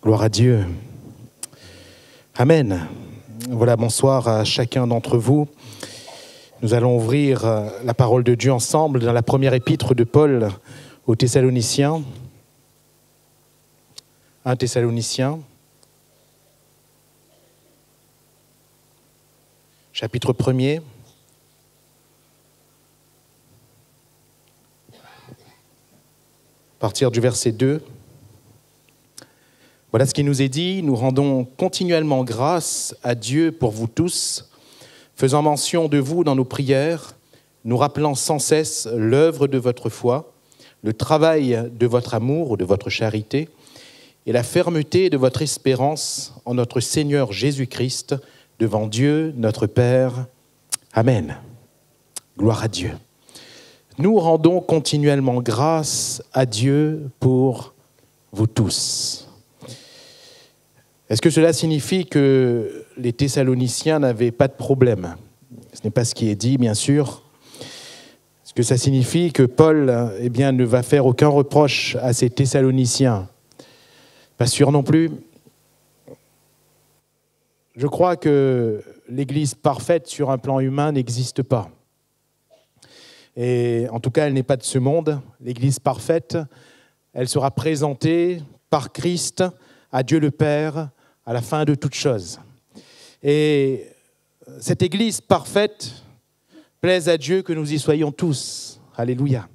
Gloire à Dieu. Amen. Voilà, bonsoir à chacun d'entre vous. Nous allons ouvrir la parole de Dieu ensemble dans la première épître de Paul aux Thessaloniciens. 1 Thessaloniciens, chapitre 1er. À partir du verset 2. Voilà ce qui nous est dit. Nous rendons continuellement grâce à Dieu pour vous tous, faisant mention de vous dans nos prières, nous rappelant sans cesse l'œuvre de votre foi, le travail de votre amour ou de votre charité, et la fermeté de votre espérance en notre Seigneur Jésus-Christ, devant Dieu, notre Père. Amen. Gloire à Dieu. Nous rendons continuellement grâce à Dieu pour vous tous. Est-ce que cela signifie que les Thessaloniciens n'avaient pas de problème? Ce n'est pas ce qui est dit, bien sûr. Est-ce que ça signifie que Paul ne va faire aucun reproche à ces Thessaloniciens? Pas sûr non plus. Je crois que l'Église parfaite sur un plan humain n'existe pas. Et en tout cas, elle n'est pas de ce monde. L'Église parfaite, elle sera présentée par Christ à Dieu le Père à la fin de toutes choses. Et cette Église parfaite plaise à Dieu que nous y soyons tous. Alléluia.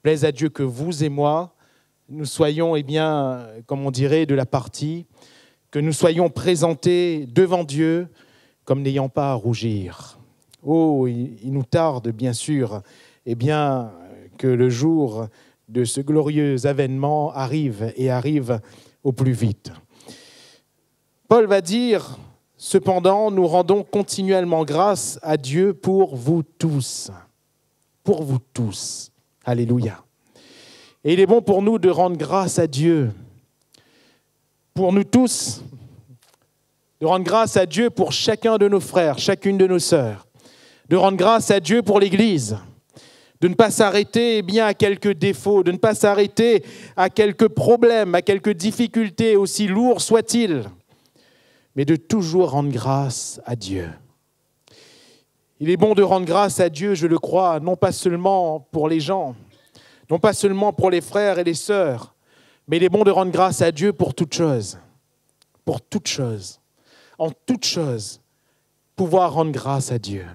Plaise à Dieu que vous et moi, nous soyons, comme on dirait, de la partie, que nous soyons présentés devant Dieu comme n'ayant pas à rougir. Oh, il nous tarde, bien sûr, que le jour de ce glorieux avènement arrive et arrive au plus vite. Paul va dire, cependant, nous rendons continuellement grâce à Dieu pour vous tous. Pour vous tous. Alléluia. Et il est bon pour nous de rendre grâce à Dieu. Pour nous tous, de rendre grâce à Dieu pour chacun de nos frères, chacune de nos sœurs. De rendre grâce à Dieu pour l'Église. De ne pas s'arrêter à quelques défauts, de ne pas s'arrêter à quelques problèmes, à quelques difficultés, aussi lourds soient-ils, mais de toujours rendre grâce à Dieu. Il est bon de rendre grâce à Dieu, je le crois, non pas seulement pour les gens, non pas seulement pour les frères et les sœurs, mais il est bon de rendre grâce à Dieu pour toutes choses. Pour toutes choses. En toutes choses, pouvoir rendre grâce à Dieu.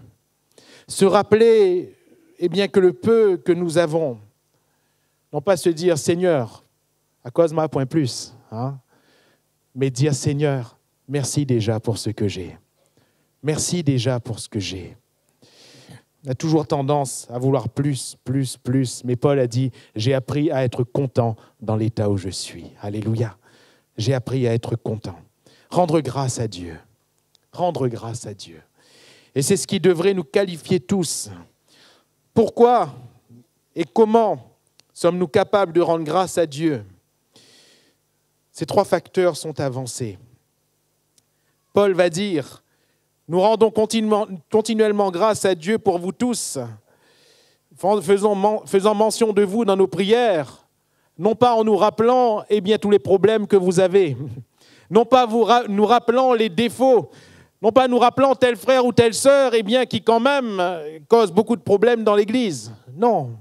Se rappeler que le peu que nous avons, non pas se dire Seigneur, à cause de ma point plus, mais dire Seigneur, merci déjà pour ce que j'ai. Merci déjà pour ce que j'ai. On a toujours tendance à vouloir plus. Mais Paul a dit, j'ai appris à être content dans l'état où je suis. Alléluia. J'ai appris à être content. Rendre grâce à Dieu. Rendre grâce à Dieu. Et c'est ce qui devrait nous qualifier tous. Pourquoi et comment sommes-nous capables de rendre grâce à Dieu? Ces trois facteurs sont avancés. Paul va dire, nous rendons continuellement grâce à Dieu pour vous tous, faisant mention de vous dans nos prières, non pas en nous rappelant tous les problèmes que vous avez, non pas nous rappelant les défauts, non pas nous rappelant tel frère ou telle sœur qui quand même cause beaucoup de problèmes dans l'Église. Non.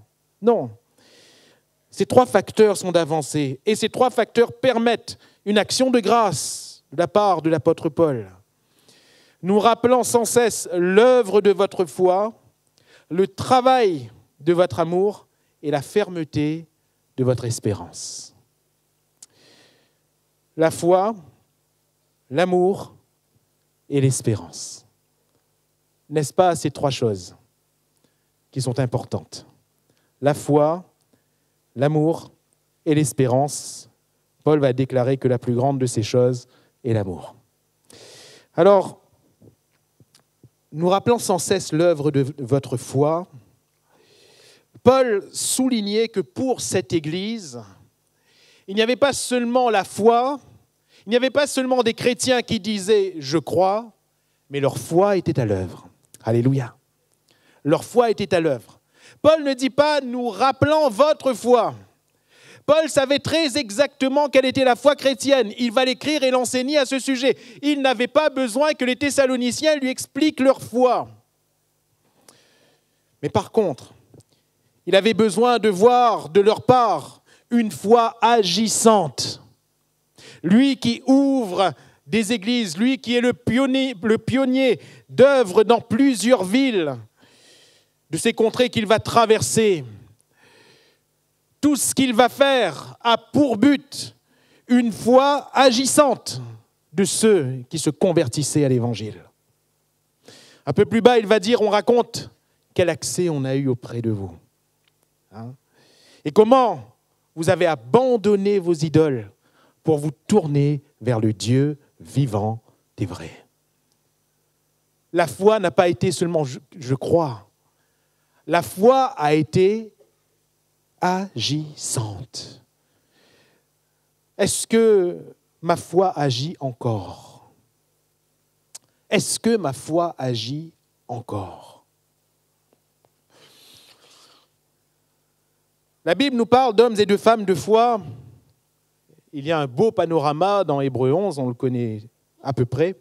Ces trois facteurs sont avancés et ces trois facteurs permettent une action de grâce de la part de l'apôtre Paul. Nous rappelant sans cesse l'œuvre de votre foi, le travail de votre amour et la fermeté de votre espérance. La foi, l'amour et l'espérance. N'est-ce pas ces trois choses qui sont importantes? La foi, l'amour et l'espérance. Paul va déclarer que la plus grande de ces choses est l'amour. Alors, nous rappelant sans cesse l'œuvre de votre foi, Paul soulignait que pour cette Église, il n'y avait pas seulement la foi, il n'y avait pas seulement des chrétiens qui disaient « je crois », mais leur foi était à l'œuvre. Alléluia. Leur foi était à l'œuvre. Paul ne dit pas « nous rappelant votre foi ». Paul savait très exactement quelle était la foi chrétienne. Il va l'écrire et l'enseigner à ce sujet. Il n'avait pas besoin que les Thessaloniciens lui expliquent leur foi. Mais par contre, il avait besoin de voir de leur part une foi agissante. Lui qui ouvre des églises, lui qui est le pionnier d'œuvres dans plusieurs villes de ces contrées qu'il va traverser. Tout ce qu'il va faire a pour but une foi agissante de ceux qui se convertissaient à l'Évangile. Un peu plus bas, il va dire, on raconte quel accès on a eu auprès de vous. Et comment vous avez abandonné vos idoles pour vous tourner vers le Dieu vivant et vrai. La foi n'a pas été seulement je crois. La foi a été agissante. Est-ce que ma foi agit encore? Est-ce que ma foi agit encore? La Bible nous parle d'hommes et de femmes de foi. Il y a un beau panorama dans Hébreux 11, on le connaît à peu près,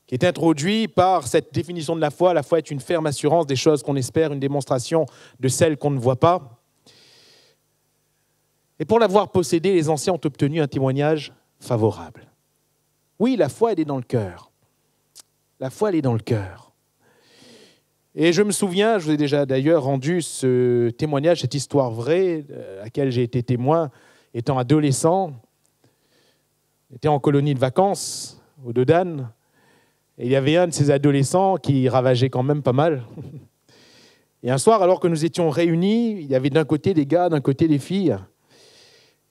qui est introduit par cette définition de la foi. La foi est une ferme assurance des choses qu'on espère, une démonstration de celles qu'on ne voit pas. Et pour l'avoir possédée, les anciens ont obtenu un témoignage favorable. Oui, la foi, elle est dans le cœur. La foi, elle est dans le cœur. Et je me souviens, je vous ai déjà d'ailleurs rendu ce témoignage, cette histoire vraie, à laquelle j'ai été témoin étant adolescent. J'étais en colonie de vacances au Dodan. Et il y avait un de ces adolescents qui ravageait quand même pas mal. Et un soir, alors que nous étions réunis, il y avait d'un côté des gars, d'un côté des filles.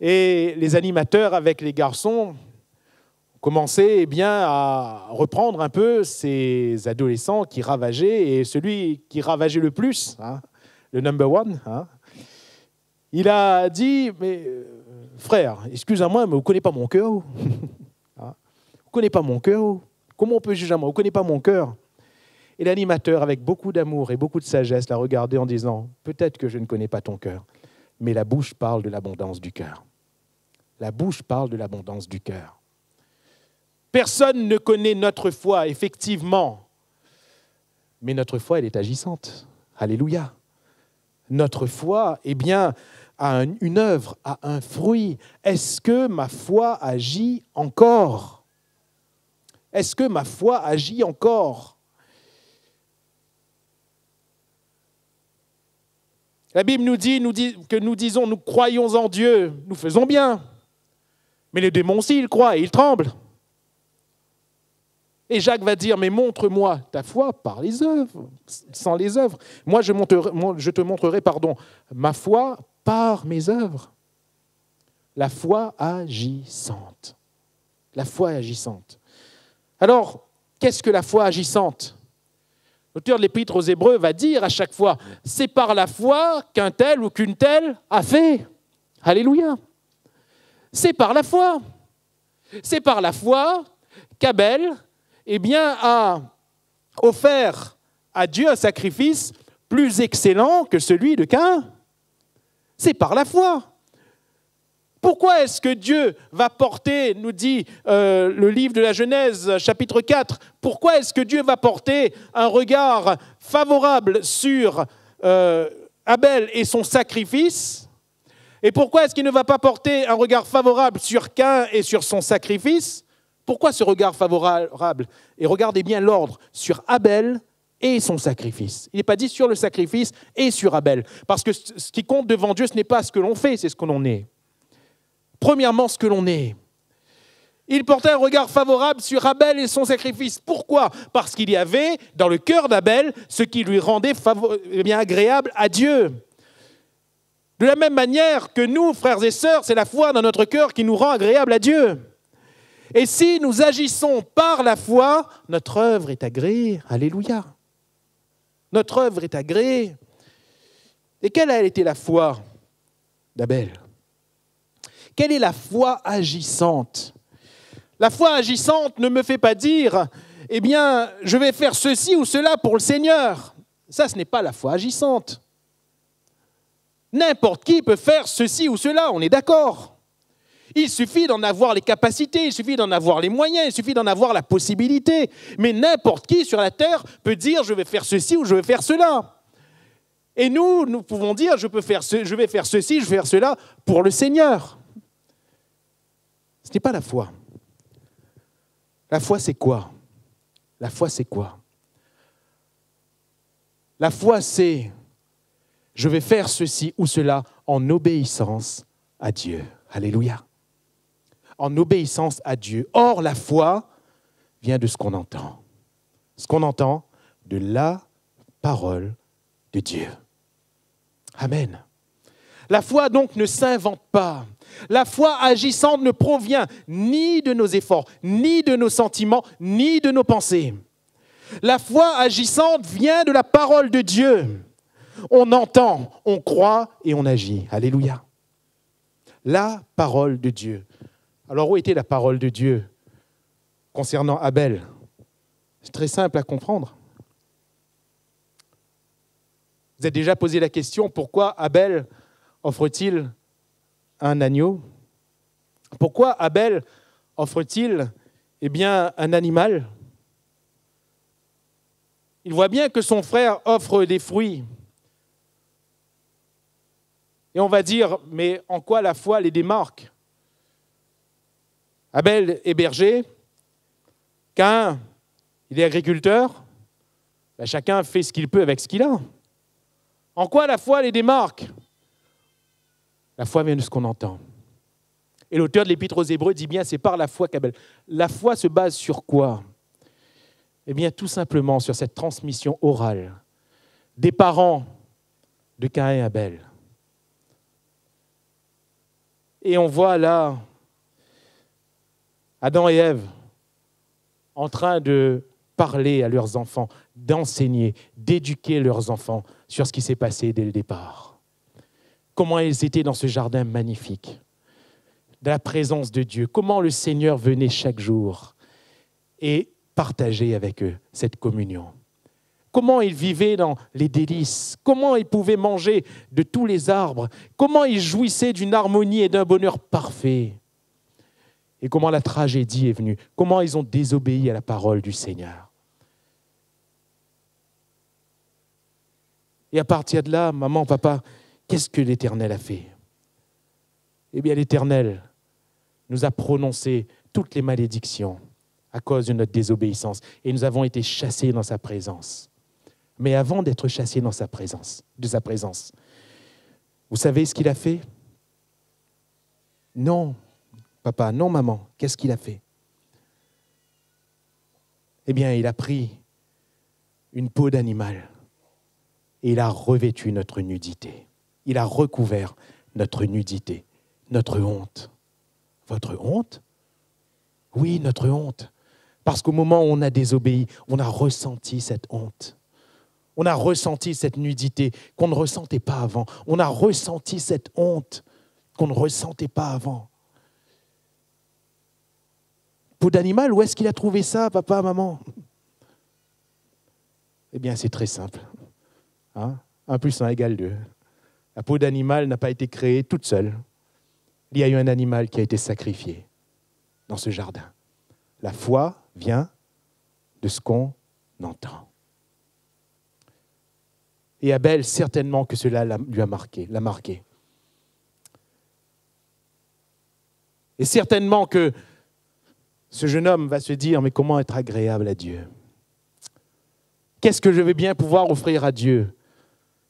Et les animateurs avec les garçons commençaient à reprendre un peu ces adolescents qui ravageaient. Et celui qui ravageait le plus, le number one, il a dit, mais frère, excusez-moi, mais vous ne connaissez pas mon cœur. Vous ne connaissez pas mon cœur. Comment on peut juger moi? Vous ne connaissez pas mon cœur. Et l'animateur, avec beaucoup d'amour et beaucoup de sagesse, l'a regardé en disant, peut-être que je ne connais pas ton cœur, mais la bouche parle de l'abondance du cœur. La bouche parle de l'abondance du cœur. Personne ne connaît notre foi, effectivement, mais notre foi, elle est agissante. Alléluia. Notre foi, a une œuvre, a un fruit. Est-ce que ma foi agit encore ? Est-ce que ma foi agit encore? La Bible nous dit que nous disons, nous croyons en Dieu, nous faisons bien. Mais les démons aussi, ils croient et ils tremblent. Et Jacques va dire, mais montre-moi ta foi par les œuvres, sans les œuvres. Moi, je te montrerai, ma foi par mes œuvres. La foi agissante. La foi agissante. Alors, qu'est-ce que la foi agissante? L'auteur de l'Épître aux Hébreux va dire à chaque fois, c'est par la foi qu'un tel ou qu'une telle a fait. Alléluia. C'est par la foi. C'est par la foi qu'Abel, a offert à Dieu un sacrifice plus excellent que celui de Caïn. C'est par la foi. Pourquoi est-ce que Dieu va porter, nous dit le livre de la Genèse, chapitre 4, pourquoi est-ce que Dieu va porter un regard favorable sur Abel et son sacrifice? Et pourquoi est-ce qu'il ne va pas porter un regard favorable sur Caïn et sur son sacrifice? Pourquoi ce regard favorable? Et regardez bien l'ordre, sur Abel et son sacrifice. Il n'est pas dit sur le sacrifice et sur Abel. Parce que ce qui compte devant Dieu, ce n'est pas ce que l'on fait, c'est ce que l'on est. Premièrement, ce que l'on est. Il portait un regard favorable sur Abel et son sacrifice. Pourquoi? Parce qu'il y avait dans le cœur d'Abel ce qui lui rendait agréable à Dieu. De la même manière que nous, frères et sœurs, c'est la foi dans notre cœur qui nous rend agréable à Dieu. Et si nous agissons par la foi, notre œuvre est agréée. Alléluia. Notre œuvre est agréée. Et quelle a été la foi d'Abel? Quelle est la foi agissante? La foi agissante ne me fait pas dire, je vais faire ceci ou cela pour le Seigneur. Ça, ce n'est pas la foi agissante. N'importe qui peut faire ceci ou cela, on est d'accord. Il suffit d'en avoir les capacités, il suffit d'en avoir les moyens, il suffit d'en avoir la possibilité. Mais n'importe qui sur la terre peut dire « je vais faire ceci ou je vais faire cela ». Et nous pouvons dire « je vais faire ceci, je vais faire cela pour le Seigneur ». Ce n'est pas la foi. La foi, c'est quoi? La foi, c'est quoi? La foi, c'est « je vais faire ceci ou cela en obéissance à Dieu ». Alléluia. En obéissance à Dieu. Or, la foi vient de ce qu'on entend. Ce qu'on entend de la parole de Dieu. Amen. La foi donc ne s'invente pas. La foi agissante ne provient ni de nos efforts, ni de nos sentiments, ni de nos pensées. La foi agissante vient de la parole de Dieu. On entend, on croit et on agit. Alléluia. La parole de Dieu. Alors, où était la parole de Dieu concernant Abel? C'est très simple à comprendre. Vous avez déjà posé la question, pourquoi Abel offre-t-il un agneau? Pourquoi Abel offre-t-il un animal? Il voit bien que son frère offre des fruits. Et on va dire, mais en quoi la foi les démarque? Abel est berger, Caïn, il est agriculteur, chacun fait ce qu'il peut avec ce qu'il a. En quoi la foi les démarque? La foi vient de ce qu'on entend. Et l'auteur de l'Épître aux Hébreux dit bien, c'est par la foi qu'Abel. La foi se base sur quoi? Eh bien, tout simplement sur cette transmission orale des parents de Caïn et Abel. Et on voit là Adam et Ève en train de parler à leurs enfants, d'enseigner, d'éduquer leurs enfants sur ce qui s'est passé dès le départ. Comment ils étaient dans ce jardin magnifique, de la présence de Dieu, comment le Seigneur venait chaque jour et partageait avec eux cette communion. Comment ils vivaient dans les délices, comment ils pouvaient manger de tous les arbres, comment ils jouissaient d'une harmonie et d'un bonheur parfait. Et comment la tragédie est venue, comment ils ont désobéi à la parole du Seigneur. Et à partir de là, maman, papa, qu'est-ce que l'Éternel a fait? Eh bien, l'Éternel nous a prononcé toutes les malédictions à cause de notre désobéissance. Et nous avons été chassés dans sa présence. Mais avant d'être chassés dans sa présence, vous savez ce qu'il a fait? Non, papa, non, maman, qu'est-ce qu'il a fait? Eh bien, il a pris une peau d'animal et il a revêtu notre nudité. Il a recouvert notre nudité, notre honte. Votre honte? Oui, notre honte. Parce qu'au moment où on a désobéi, on a ressenti cette honte. On a ressenti cette nudité qu'on ne ressentait pas avant. On a ressenti cette honte qu'on ne ressentait pas avant. Peau d'animal, où est-ce qu'il a trouvé ça, papa, maman? Eh bien, c'est très simple. 1 + 1 = 2. La peau d'animal n'a pas été créée toute seule. Il y a eu un animal qui a été sacrifié dans ce jardin. La foi vient de ce qu'on entend. Et Abel, certainement que cela l'a marqué. Et certainement que ce jeune homme va se dire, mais comment être agréable à Dieu? Qu'est-ce que je vais bien pouvoir offrir à Dieu?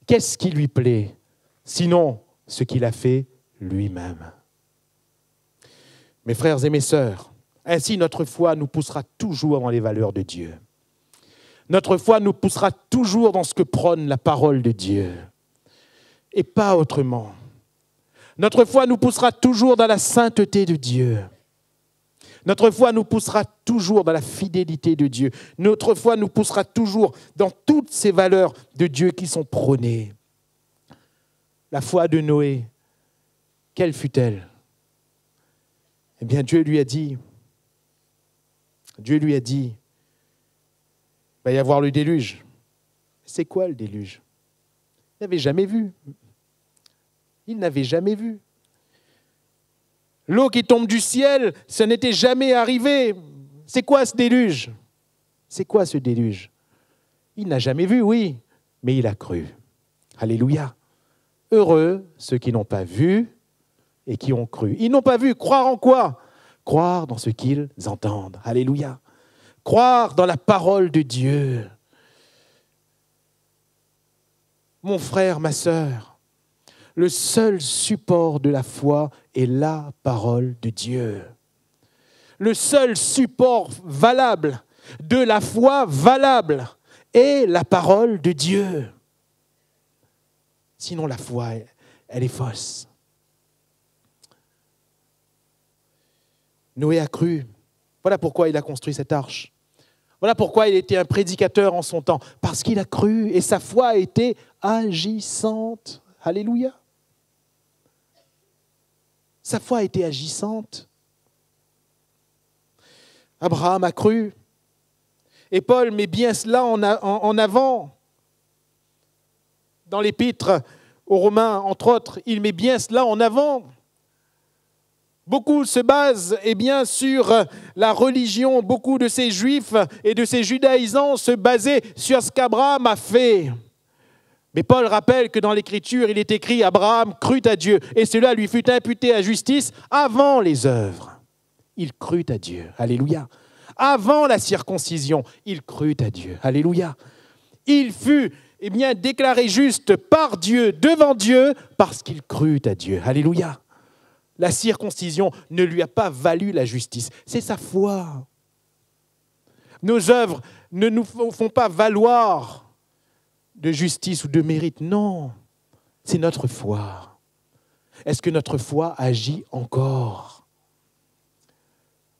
Qu'est-ce qui lui plaît? Sinon, ce qu'il a fait lui-même. Mes frères et mes sœurs, ainsi notre foi nous poussera toujours dans les valeurs de Dieu. Notre foi nous poussera toujours dans ce que prône la parole de Dieu. Et pas autrement. Notre foi nous poussera toujours dans la sainteté de Dieu. Notre foi nous poussera toujours dans la fidélité de Dieu. Notre foi nous poussera toujours dans toutes ces valeurs de Dieu qui sont prônées. La foi de Noé, quelle fut-elle? Eh bien, Dieu lui a dit, il va y avoir le déluge. C'est quoi le déluge? Il n'avait jamais vu. Il n'avait jamais vu. L'eau qui tombe du ciel, ça n'était jamais arrivé. C'est quoi ce déluge? C'est quoi ce déluge? Il n'a jamais vu, oui, mais il a cru. Alléluia. Heureux ceux qui n'ont pas vu et qui ont cru. Ils n'ont pas vu. Croire en quoi? Croire dans ce qu'ils entendent. Alléluia. Croire dans la parole de Dieu. Mon frère, ma sœur, le seul support de la foi est la parole de Dieu. Le seul support valable de la foi valable est la parole de Dieu. Sinon, la foi, elle est fausse. Noé a cru. Voilà pourquoi il a construit cette arche. Voilà pourquoi il était un prédicateur en son temps. Parce qu'il a cru et sa foi a été agissante. Alléluia. Sa foi a été agissante. Abraham a cru. Et Paul met bien cela en avant. Dans l'épître aux Romains, entre autres, il met bien cela en avant. Beaucoup se basent sur la religion. Beaucoup de ces juifs et de ces judaïsants se basaient sur ce qu'Abraham a fait. Mais Paul rappelle que dans l'Écriture, il est écrit « Abraham crut à Dieu et cela lui fut imputé à justice avant les œuvres. » Il crut à Dieu. Alléluia. Avant la circoncision, il crut à Dieu. Alléluia. Il fut déclaré juste par Dieu, devant Dieu, parce qu'il crut à Dieu. Alléluia. La circoncision ne lui a pas valu la justice. C'est sa foi. Nos œuvres ne nous font pas valoir de justice ou de mérite. Non, c'est notre foi. Est-ce que notre foi agit encore?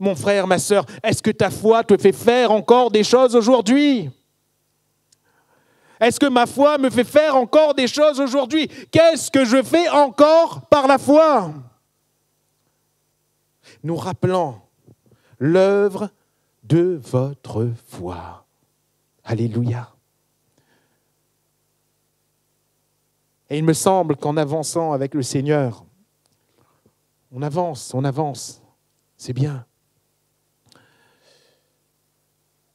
Mon frère, ma sœur, est-ce que ta foi te fait faire encore des choses aujourd'hui? Est-ce que ma foi me fait faire encore des choses aujourd'hui? Qu'est-ce que je fais encore par la foi? Nous rappelons l'œuvre de votre foi. Alléluia. Et il me semble qu'en avançant avec le Seigneur, on avance, c'est bien.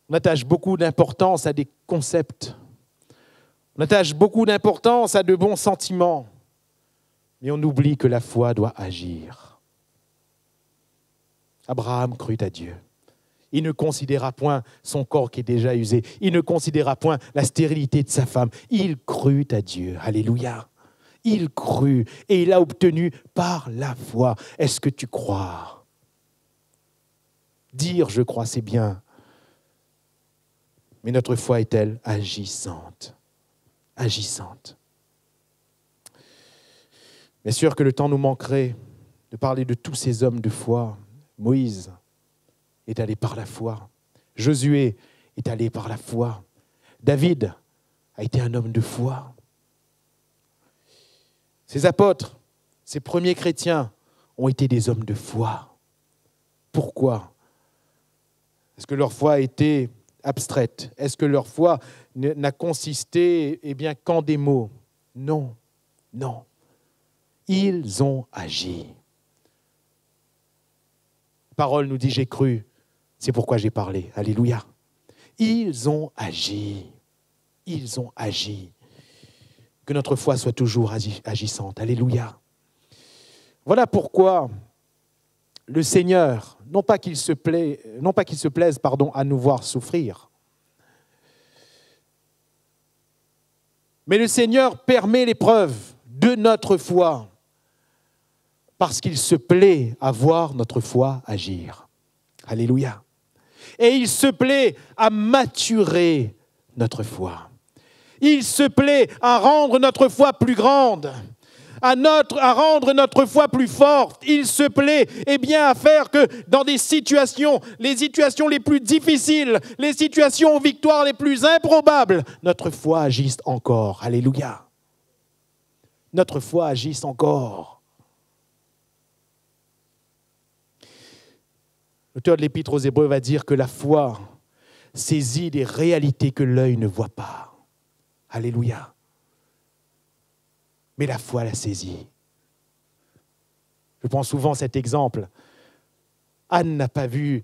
On attache beaucoup d'importance à des concepts. On attache beaucoup d'importance à de bons sentiments. Mais on oublie que la foi doit agir. Abraham crut à Dieu. Il ne considéra point son corps qui est déjà usé. Il ne considéra point la stérilité de sa femme. Il crut à Dieu. Alléluia. Il crut et il a obtenu par la foi. Est-ce que tu crois? Dire je crois, c'est bien. Mais notre foi est-elle agissante? Agissante. Bien sûr que le temps nous manquerait de parler de tous ces hommes de foi. Moïse est allé par la foi. Josué est allé par la foi. David a été un homme de foi. Ces apôtres, ces premiers chrétiens ont été des hommes de foi. Pourquoi? Est-ce que leur foi a été abstraite? Est-ce que leur foi n'a consisté qu'en des mots? Non, non. Ils ont agi. La parole nous dit « j'ai cru ». C'est pourquoi j'ai parlé. Alléluia. Ils ont agi. Ils ont agi. Que notre foi soit toujours agissante. Alléluia. Voilà pourquoi le Seigneur, non pas qu'il se plaise à nous voir souffrir, mais le Seigneur permet l'épreuve de notre foi parce qu'il se plaît à voir notre foi agir. Alléluia. Et il se plaît à maturer notre foi. Il se plaît à rendre notre foi plus grande, à rendre notre foi plus forte. Il se plaît à faire que dans des situations, les situations les plus difficiles, les situations aux victoires les plus improbables, notre foi agisse encore. Alléluia. Notre foi agisse encore. L'auteur de l'Épître aux Hébreux va dire que la foi saisit des réalités que l'œil ne voit pas. Alléluia. Mais la foi la saisit. Je prends souvent cet exemple. Anne n'a pas vu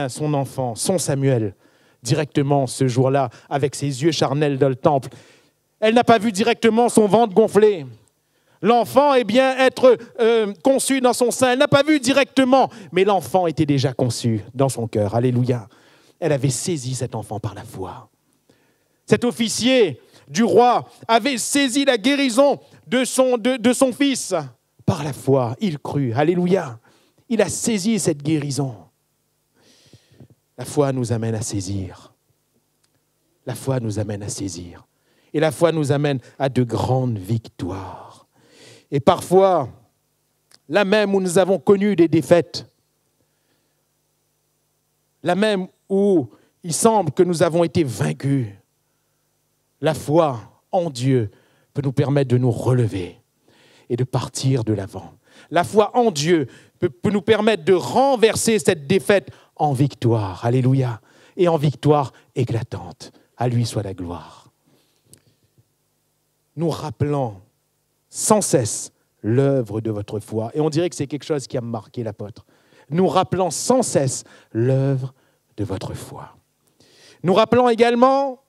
son enfant, son Samuel, directement ce jour-là, avec ses yeux charnels dans le temple. Elle n'a pas vu directement son ventre gonfler. L'enfant, être conçu dans son sein. Elle n'a pas vu directement, mais l'enfant était déjà conçu dans son cœur. Alléluia. Elle avait saisi cet enfant par la foi. Cet officier du roi avait saisi la guérison de son fils par la foi. Il crut. Alléluia. Il a saisi cette guérison. La foi nous amène à saisir. La foi nous amène à saisir. Et la foi nous amène à de grandes victoires. Et parfois, là même où nous avons connu des défaites, là même où il semble que nous avons été vaincus, la foi en Dieu peut nous permettre de nous relever et de partir de l'avant. La foi en Dieu peut nous permettre de renverser cette défaite en victoire. Alléluia. Et en victoire éclatante. À lui soit la gloire. Nous rappelons sans cesse l'œuvre de votre foi. Et on dirait que c'est quelque chose qui a marqué l'apôtre. Nous rappelons sans cesse l'œuvre de votre foi. Nous rappelons également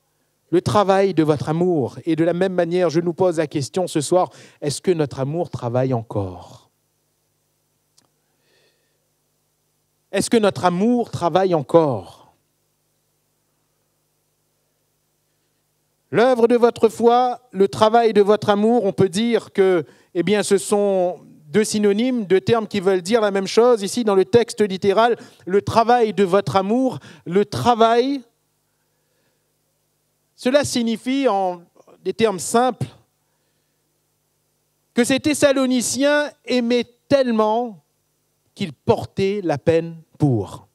le travail de votre amour. Et de la même manière, je nous pose la question ce soir, est-ce que notre amour travaille encore ? Est-ce que notre amour travaille encore ? L'œuvre de votre foi, le travail de votre amour, on peut dire que ce sont deux synonymes, deux termes qui veulent dire la même chose. Ici, dans le texte littéral, le travail de votre amour, le travail, cela signifie en des termes simples que ces Thessaloniciens aimaient tellement qu'ils portaient la peine pour.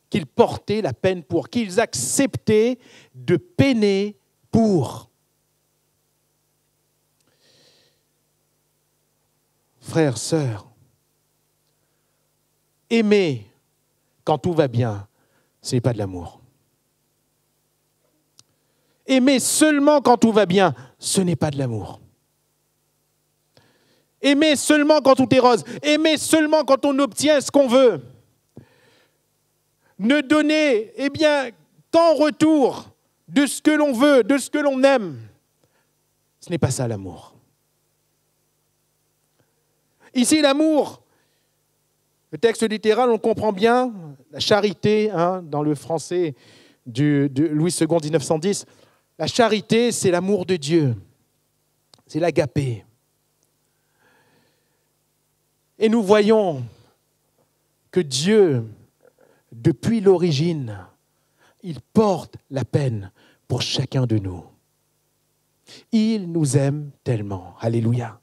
Qu'ils portaient la peine pour, qu'ils acceptaient de peiner pour. Frères, sœurs, aimer quand tout va bien, ce n'est pas de l'amour. Aimer seulement quand tout va bien, ce n'est pas de l'amour. Aimer seulement quand tout est rose, aimer seulement quand on obtient ce qu'on veut. Ne donner, qu'en retour de ce que l'on veut, de ce que l'on aime. Ce n'est pas ça l'amour. Ici, l'amour, le texte littéral, on comprend bien, la charité, dans le français de Louis II, 1910, la charité, c'est l'amour de Dieu, c'est l'agapé. Et nous voyons que Dieu, depuis l'origine, il porte la peine pour chacun de nous. Il nous aime tellement. Alléluia.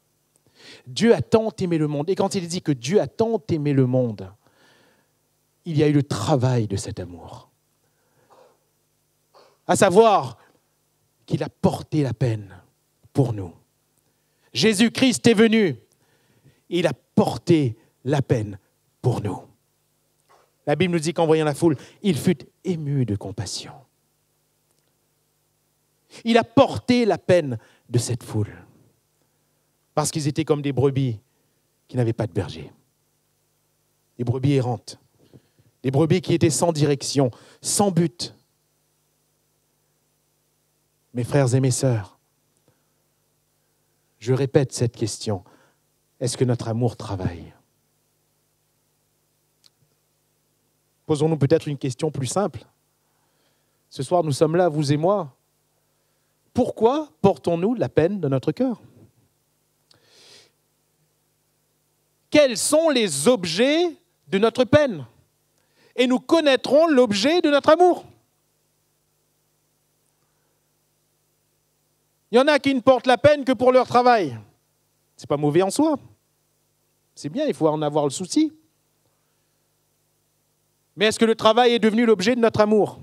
Dieu a tant aimé le monde. Et quand il dit que Dieu a tant aimé le monde, il y a eu le travail de cet amour. À savoir qu'il a porté la peine pour nous. Jésus-Christ est venu. Il a porté la peine pour nous. La Bible nous dit qu'en voyant la foule, il fut ému de compassion. Il a porté la peine de cette foule. Parce qu'ils étaient comme des brebis qui n'avaient pas de berger. Des brebis errantes. Des brebis qui étaient sans direction, sans but. Mes frères et mes sœurs, je répète cette question. Est-ce que notre amour travaille ? Posons-nous peut-être une question plus simple. Ce soir, nous sommes là, vous et moi. Pourquoi portons-nous la peine de notre cœur ? Quels sont les objets de notre peine ? Et nous connaîtrons l'objet de notre amour. Il y en a qui ne portent la peine que pour leur travail. Ce n'est pas mauvais en soi. C'est bien, il faut en avoir le souci. Mais est-ce que le travail est devenu l'objet de notre amour ?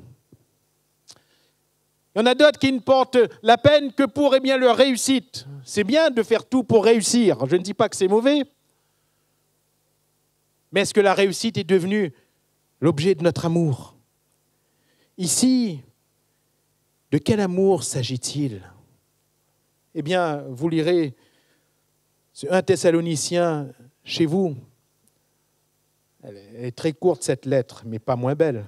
Il y en a d'autres qui ne portent la peine que pour leur réussite. C'est bien de faire tout pour réussir. Je ne dis pas que c'est mauvais. Mais est-ce que la réussite est devenue l'objet de notre amour ? Ici, de quel amour s'agit-il ? Vous lirez Ce 1 Thessaloniciens, chez vous, elle est très courte cette lettre, mais pas moins belle.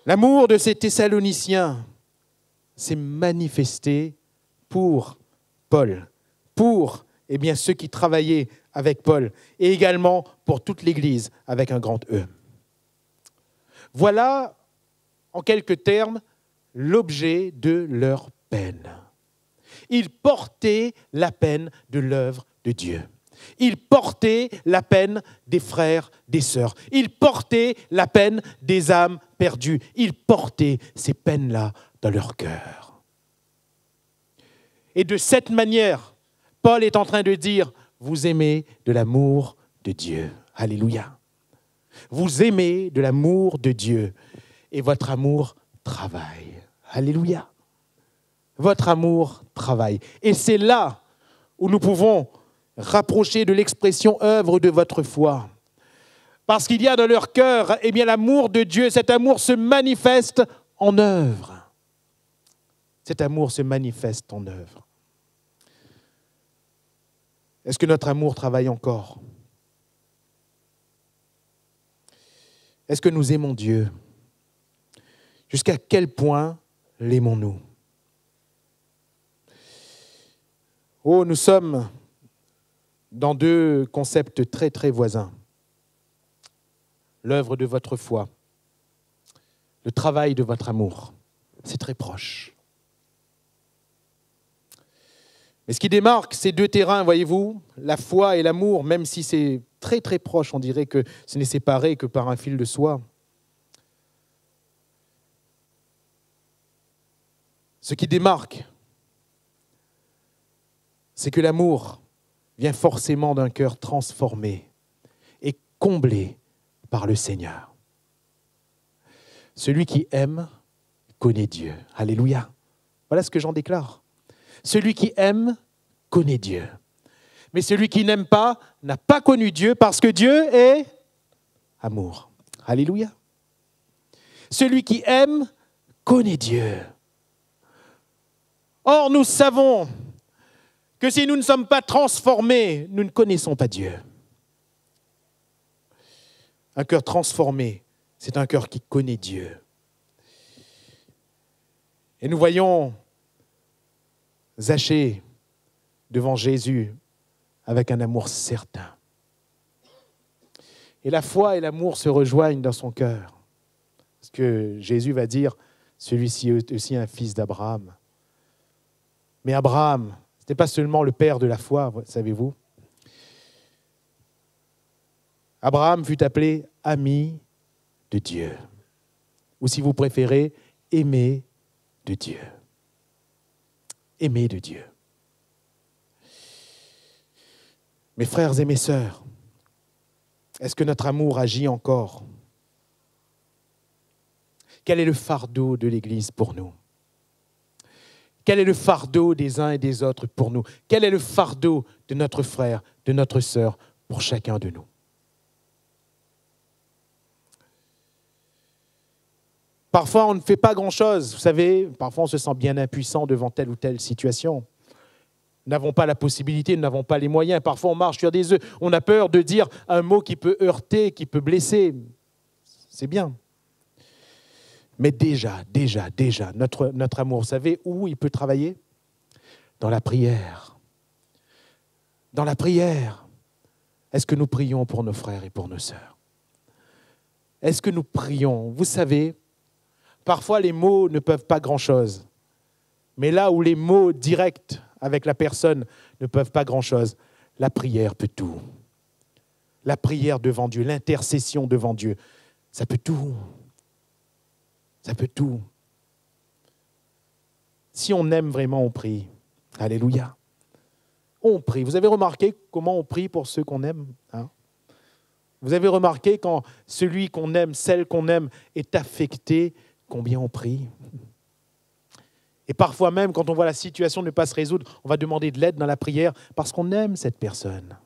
L'amour de ces Thessaloniciens s'est manifesté pour Paul, pour ceux qui travaillaient avec Paul, et également pour toute l'Église avec un grand E. Voilà, en quelques termes, l'objet de leur peine. Ils portaient la peine de l'œuvre de Dieu. Ils portaient la peine des frères, des sœurs. Ils portaient la peine des âmes perdues. Ils portaient ces peines-là dans leur cœur. Et de cette manière, Paul est en train de dire, vous aimez de l'amour de Dieu. Alléluia. Vous aimez de l'amour de Dieu et votre amour travaille. Alléluia. Votre amour travaille. Et c'est là où nous pouvons rapprocher de l'expression œuvre de votre foi. Parce qu'il y a dans leur cœur, l'amour de Dieu, cet amour se manifeste en œuvre. Cet amour se manifeste en œuvre. Est-ce que notre amour travaille encore? Est-ce que nous aimons Dieu? Jusqu'à quel point l'aimons-nous? Oh, nous sommes dans deux concepts très, très voisins. L'œuvre de votre foi, le travail de votre amour, c'est très proche. Mais ce qui démarque ces deux terrains, voyez-vous, la foi et l'amour, même si c'est très, très proche, on dirait que ce n'est séparé que par un fil de soie. Ce qui démarque, c'est que l'amour vient forcément d'un cœur transformé et comblé par le Seigneur. Celui qui aime connaît Dieu. Alléluia. Voilà ce que j'en déclare. Celui qui aime connaît Dieu. Mais celui qui n'aime pas n'a pas connu Dieu parce que Dieu est amour. Alléluia. Celui qui aime connaît Dieu. Or, nous savons que si nous ne sommes pas transformés, nous ne connaissons pas Dieu. Un cœur transformé, c'est un cœur qui connaît Dieu. Et nous voyons Zachée devant Jésus avec un amour certain. Et la foi et l'amour se rejoignent dans son cœur. Parce que Jésus va dire, celui-ci est aussi un fils d'Abraham. Mais Abraham, ce n'était pas seulement le père de la foi, savez-vous. Abraham fut appelé ami de Dieu. Ou si vous préférez, aimé de Dieu. Aimé de Dieu. Mes frères et mes sœurs, est-ce que notre amour agit encore? Quel est le fardeau de l'Église pour nous? Quel est le fardeau des uns et des autres pour nous? Quel est le fardeau de notre frère, de notre sœur, pour chacun de nous? Parfois, on ne fait pas grand-chose. Vous savez, parfois, on se sent bien impuissant devant telle ou telle situation. Nous n'avons pas la possibilité, nous n'avons pas les moyens. Parfois, on marche sur des œufs. On a peur de dire un mot qui peut heurter, qui peut blesser. C'est bien. Mais déjà, notre amour, vous savez où il peut travailler? Dans la prière. Dans la prière. Est-ce que nous prions pour nos frères et pour nos sœurs? Est-ce que nous prions? Vous savez, parfois les mots ne peuvent pas grand-chose. Mais là où les mots directs avec la personne ne peuvent pas grand-chose, la prière peut tout. La prière devant Dieu, l'intercession devant Dieu, ça peut tout. Ça peut tout. Si on aime vraiment, on prie. Alléluia. On prie. Vous avez remarqué comment on prie pour ceux qu'on aime, hein? Vous avez remarqué quand celui qu'on aime, celle qu'on aime est affecté, combien on prie? Et parfois même, quand on voit la situation ne pas se résoudre, on va demander de l'aide dans la prière parce qu'on aime cette personne.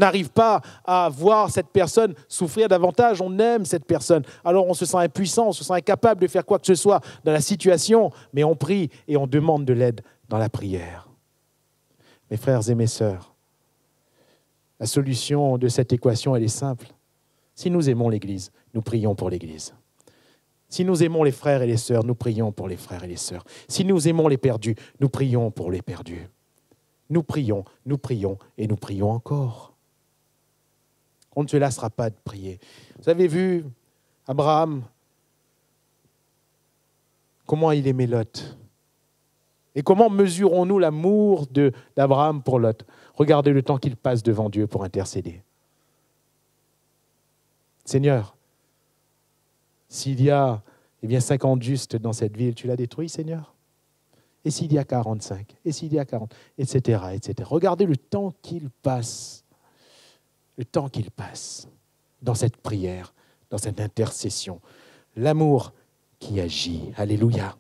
n'arrive pas à voir cette personne souffrir davantage, on aime cette personne. Alors on se sent impuissant, on se sent incapable de faire quoi que ce soit dans la situation, mais on prie et on demande de l'aide dans la prière. Mes frères et mes sœurs, la solution de cette équation, elle est simple. Si nous aimons l'Église, nous prions pour l'Église. Si nous aimons les frères et les sœurs, nous prions pour les frères et les sœurs. Si nous aimons les perdus, nous prions pour les perdus. Nous prions et nous prions encore. On ne se lassera pas de prier. Vous avez vu Abraham, comment il aimait Lot. Et comment mesurons-nous l'amour d'Abraham pour Lot? Regardez le temps qu'il passe devant Dieu pour intercéder. Seigneur, s'il y a 50 justes dans cette ville, tu l'as détruit, Seigneur? Et s'il y a 45? Et s'il y a 40? Etc., etc. Regardez le temps qu'il passe. Le temps qu'il passe dans cette prière, dans cette intercession. L'amour qui agit. Alléluia.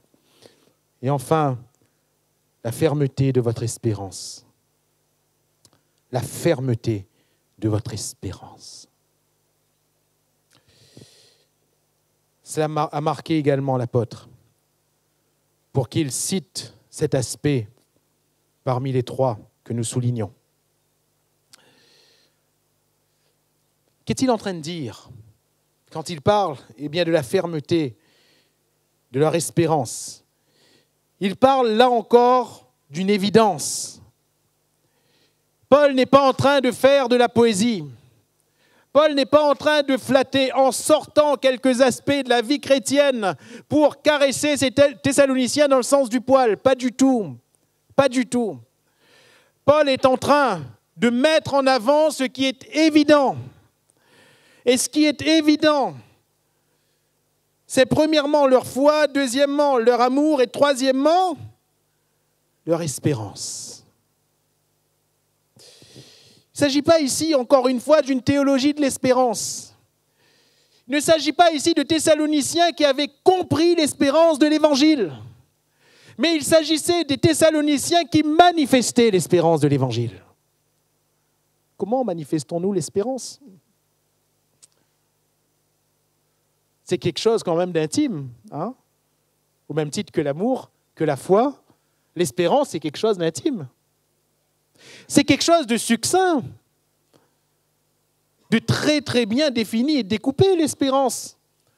Et enfin, la fermeté de votre espérance. La fermeté de votre espérance. Cela a marqué également l'apôtre pour qu'il cite cet aspect parmi les trois que nous soulignons. Qu'est-il en train de dire quand il parle de la fermeté de leur espérance? Il parle là encore d'une évidence. Paul n'est pas en train de faire de la poésie. Paul n'est pas en train de flatter en sortant quelques aspects de la vie chrétienne pour caresser ces Thessaloniciens dans le sens du poil. Pas du tout. Pas du tout. Paul est en train de mettre en avant ce qui est évident. Et ce qui est évident, c'est premièrement leur foi, deuxièmement leur amour et troisièmement leur espérance. Il ne s'agit pas ici, encore une fois, d'une théologie de l'espérance. Il ne s'agit pas ici de Thessaloniciens qui avaient compris l'espérance de l'Évangile. Mais il s'agissait des Thessaloniciens qui manifestaient l'espérance de l'Évangile. Comment manifestons-nous l'espérance? C'est quelque chose quand même d'intime, hein? Au même titre que l'amour, que la foi. L'espérance, c'est quelque chose d'intime. C'est quelque chose de succinct, de très très bien défini et découpé, l'espérance.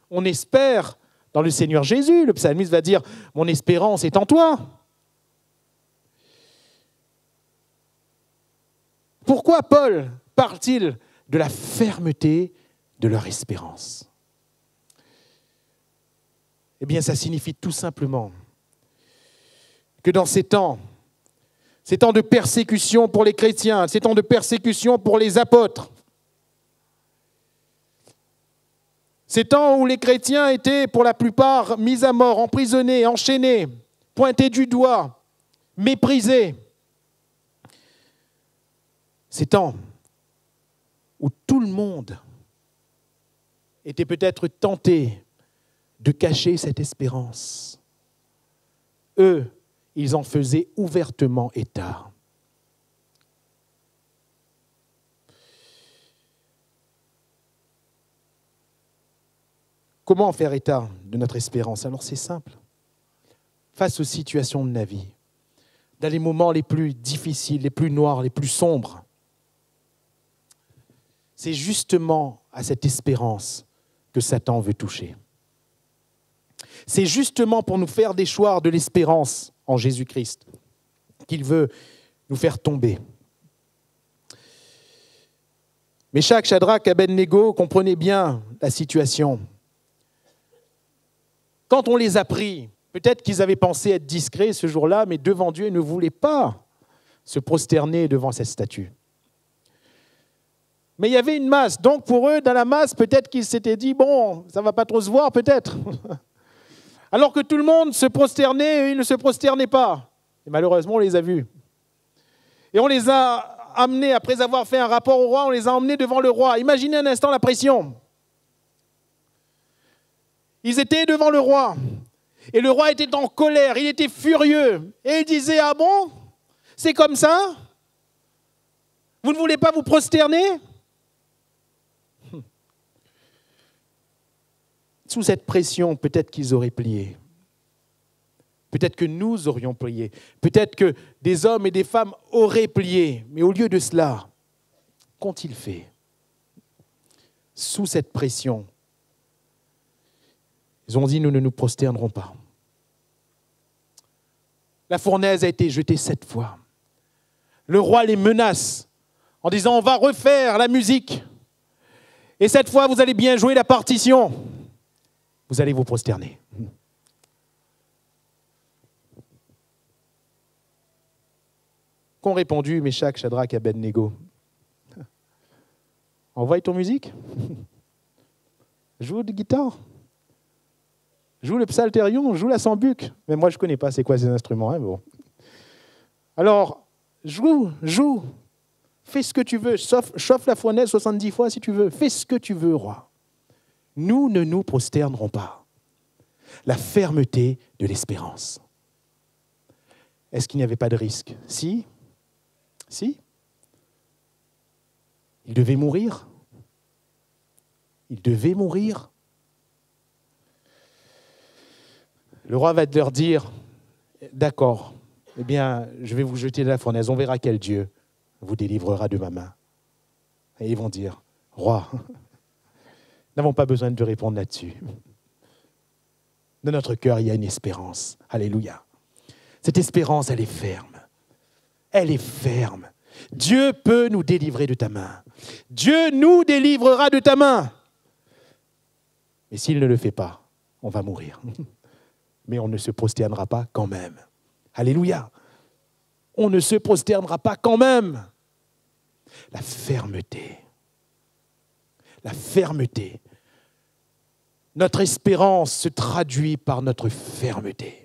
On espère dans le Seigneur Jésus. Le psalmiste va dire « Mon espérance est en toi ». Pourquoi Paul parle-t-il de la fermeté de leur espérance? Eh bien, ça signifie tout simplement que dans ces temps de persécution pour les chrétiens, ces temps de persécution pour les apôtres, ces temps où les chrétiens étaient pour la plupart mis à mort, emprisonnés, enchaînés, pointés du doigt, méprisés, ces temps où tout le monde était peut-être tenté de cacher cette espérance, eux, ils en faisaient ouvertement état. Comment faire état de notre espérance? Alors c'est simple. Face aux situations de la vie, dans les moments les plus difficiles, les plus noirs, les plus sombres, c'est justement à cette espérance que Satan veut toucher. C'est justement pour nous faire déchoir de l'espérance en Jésus-Christ qu'il veut nous faire tomber. Méchak, Shadrach, Abednego comprenaient bien la situation. Quand on les a pris, peut-être qu'ils avaient pensé être discrets ce jour-là, mais devant Dieu, ils ne voulaient pas se prosterner devant cette statue. Mais il y avait une masse, donc pour eux, dans la masse, peut-être qu'ils s'étaient dit, bon, ça ne va pas trop se voir, peut-être. Alors que tout le monde se prosternait, ils ne se prosternaient pas. Et malheureusement, on les a vus. Et on les a amenés, après avoir fait un rapport au roi, on les a emmenés devant le roi. Imaginez un instant la pression. Ils étaient devant le roi. Et le roi était en colère, il était furieux. Et il disait, ah bon, c'est comme ça? Vous ne voulez pas vous prosterner? Sous cette pression, peut-être qu'ils auraient plié. Peut-être que nous aurions plié. Peut-être que des hommes et des femmes auraient plié. Mais au lieu de cela, qu'ont-ils fait? Sous cette pression, ils ont dit, nous ne nous prosternerons pas. La fournaise a été jetée 7 fois. Le roi les menace en disant, on va refaire la musique. Et cette fois, vous allez bien jouer la partition. Vous allez vous prosterner. Qu'ont répondu Méchak, Shadrach et Abednego? Envoie ton musique. Joue de guitare. Joue le psalterion, joue la sambuc. Mais moi, je ne connais pas c'est quoi ces instruments. Hein, bon. Alors, joue. Fais ce que tu veux. Chauffe la fournaise 70 fois si tu veux. Fais ce que tu veux, roi. Nous ne nous prosternerons pas. La fermeté de l'espérance. Est-ce qu'il n'y avait pas de risque? Si. Il devait mourir. Le roi va leur dire, d'accord, eh bien, je vais vous jeter dans la fournaise, on verra quel Dieu vous délivrera de ma main. Et ils vont dire, roi, nous n'avons pas besoin de répondre là-dessus. Dans notre cœur, il y a une espérance. Alléluia. Cette espérance, elle est ferme. Elle est ferme. Dieu peut nous délivrer de ta main. Dieu nous délivrera de ta main. Mais s'il ne le fait pas, on va mourir. Mais on ne se prosternera pas quand même. Alléluia. On ne se prosternera pas quand même. La fermeté. La fermeté. Notre espérance se traduit par notre fermeté.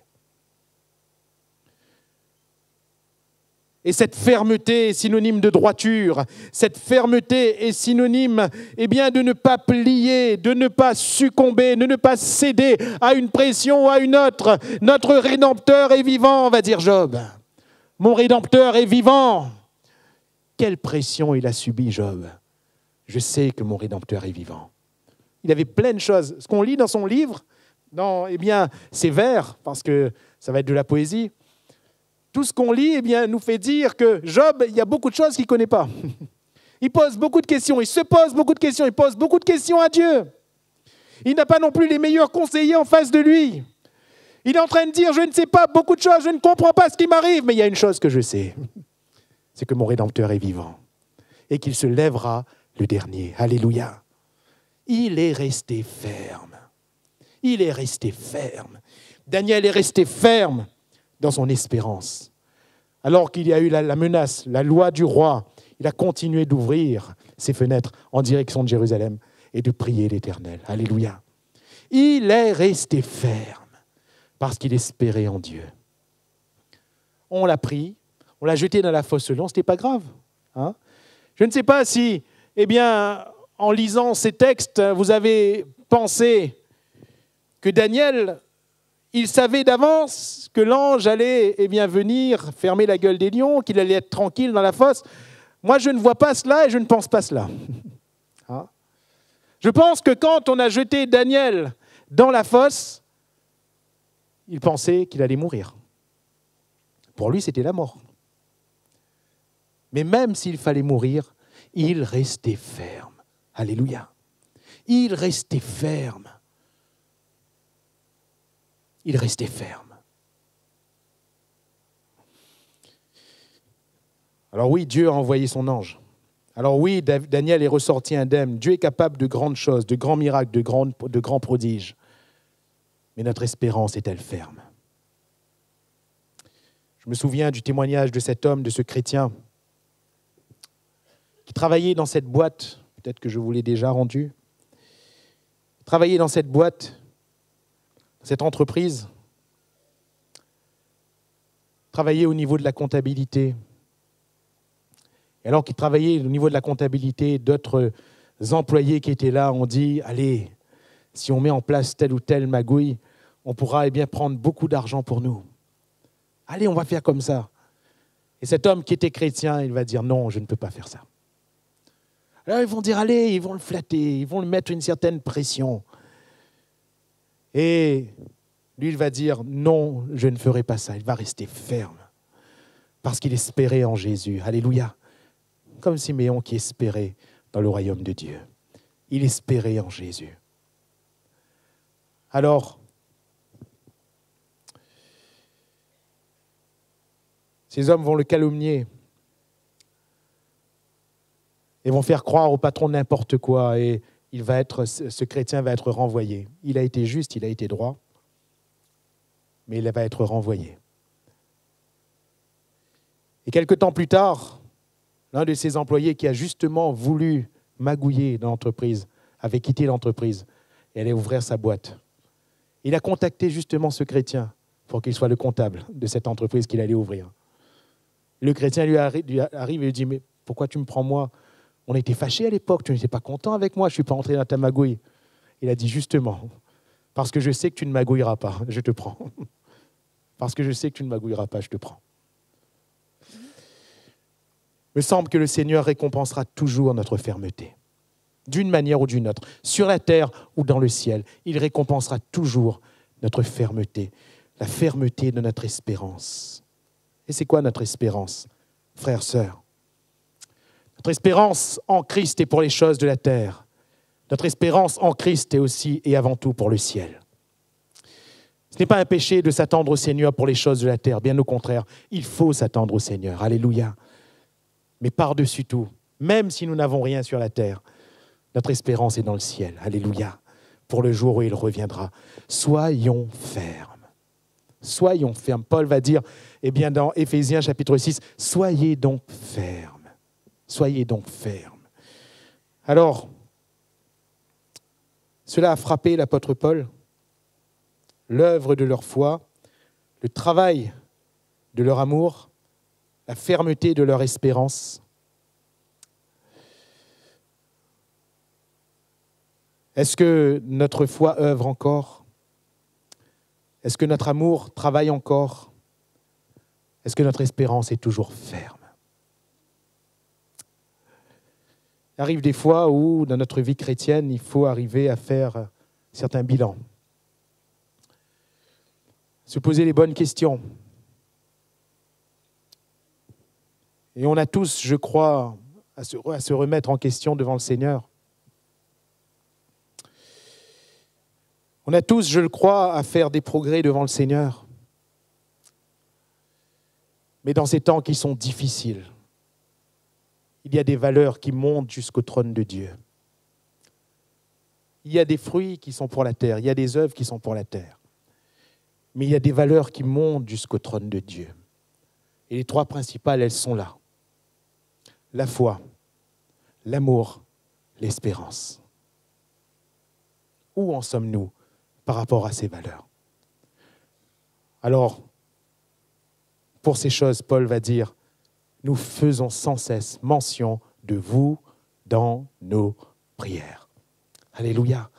Et cette fermeté est synonyme de droiture. Cette fermeté est synonyme de ne pas plier, de ne pas succomber, de ne pas céder à une pression ou à une autre. Notre Rédempteur est vivant, va dire Job. Mon Rédempteur est vivant. Quelle pression il a subi, Job. Je sais que mon Rédempteur est vivant. Il avait plein de choses. Ce qu'on lit dans son livre, dans ses vers, parce que ça va être de la poésie, tout ce qu'on lit nous fait dire que Job, il y a beaucoup de choses qu'il ne connaît pas. Il pose beaucoup de questions, il se pose beaucoup de questions, il pose beaucoup de questions à Dieu. Il n'a pas non plus les meilleurs conseillers en face de lui. Il est en train de dire, je ne sais pas beaucoup de choses, je ne comprends pas ce qui m'arrive, mais il y a une chose que je sais, c'est que mon Rédempteur est vivant et qu'il se lèvera le dernier. Alléluia. Il est resté ferme. Il est resté ferme. Daniel est resté ferme dans son espérance. Alors qu'il y a eu la menace, la loi du roi, il a continué d'ouvrir ses fenêtres en direction de Jérusalem et de prier l'Éternel. Alléluia. Il est resté ferme parce qu'il espérait en Dieu. On l'a pris, on l'a jeté dans la fosse au lion, ce n'était pas grave. Hein? Je ne sais pas si, en lisant ces textes, vous avez pensé que Daniel, il savait d'avance que l'ange allait venir fermer la gueule des lions, qu'il allait être tranquille dans la fosse. Moi, je ne vois pas cela et je ne pense pas cela. Hein? Je pense que quand on a jeté Daniel dans la fosse, il pensait qu'il allait mourir. Pour lui, c'était la mort. Mais même s'il fallait mourir, il restait ferme. Alléluia. Il restait ferme. Il restait ferme. Alors oui, Dieu a envoyé son ange. Alors oui, Daniel est ressorti indemne. Dieu est capable de grandes choses, de grands miracles, de grands prodiges. Mais notre espérance est-elle ferme? Je me souviens du témoignage de cet homme, de ce chrétien, qui travaillait dans cette boîte, peut-être que je vous l'ai déjà rendu, travaillait dans cette boîte, cette entreprise, travaillait au niveau de la comptabilité. Et alors qu'il travaillait au niveau de la comptabilité, d'autres employés qui étaient là ont dit « Allez, si on met en place telle ou telle magouille, on pourra prendre beaucoup d'argent pour nous. Allez, on va faire comme ça. » Et cet homme qui était chrétien, il va dire non, je ne peux pas faire ça. Alors ils vont dire allez, ils vont le flatter, ils vont lui mettre une certaine pression. Et lui, il va dire non, je ne ferai pas ça. Il va rester ferme parce qu'il espérait en Jésus. Alléluia. Comme Siméon qui espérait dans le royaume de Dieu. Il espérait en Jésus. Alors, ces hommes vont le calomnier et vont faire croire au patron n'importe quoi. Et ce chrétien va être renvoyé. Il a été juste, il a été droit, mais il va être renvoyé. Et quelque temps plus tard, l'un de ses employés qui a justement voulu magouiller dans l'entreprise avait quitté l'entreprise et allait ouvrir sa boîte. Il a contacté justement ce chrétien pour qu'il soit le comptable de cette entreprise qu'il allait ouvrir. Le chrétien lui arrive et lui dit « Mais pourquoi tu me prends moi ? On était fâchés à l'époque, tu n'étais pas content avec moi, je ne suis pas entré dans ta magouille. » Il a dit « Justement, parce que je sais que tu ne magouilleras pas, je te prends. Parce que je sais que tu ne magouilleras pas, je te prends. » Il me semble que le Seigneur récompensera toujours notre fermeté, d'une manière ou d'une autre, sur la terre ou dans le ciel. Il récompensera toujours notre fermeté, la fermeté de notre espérance. Et c'est quoi notre espérance, frères, sœurs ? Notre espérance en Christ est pour les choses de la terre. Notre espérance en Christ est aussi et avant tout pour le ciel. Ce n'est pas un péché de s'attendre au Seigneur pour les choses de la terre, bien au contraire, il faut s'attendre au Seigneur, alléluia. Mais par-dessus tout, même si nous n'avons rien sur la terre, notre espérance est dans le ciel, alléluia, pour le jour où il reviendra. Soyons fermes. Soyons fermes. Paul va dire, eh bien dans Éphésiens chapitre 6, soyez donc fermes. Soyez donc fermes. Alors, cela a frappé l'apôtre Paul, l'œuvre de leur foi, le travail de leur amour, la fermeté de leur espérance. Est-ce que notre foi œuvre encore ? Est-ce que notre amour travaille encore ? Est-ce que notre espérance est toujours ferme ? Il arrive des fois où, dans notre vie chrétienne, il faut arriver à faire certains bilans. Se poser les bonnes questions. Et on a tous, je crois, à se remettre en question devant le Seigneur. On a tous, je le crois, à faire des progrès devant le Seigneur. Mais dans ces temps qui sont difficiles, il y a des valeurs qui montent jusqu'au trône de Dieu. Il y a des fruits qui sont pour la terre, il y a des œuvres qui sont pour la terre. Mais il y a des valeurs qui montent jusqu'au trône de Dieu. Et les trois principales, elles sont là. La foi, l'amour, l'espérance. Où en sommes-nous par rapport à ces valeurs ? Alors, pour ces choses, Paul va dire, nous faisons sans cesse mention de vous dans nos prières. Alléluia.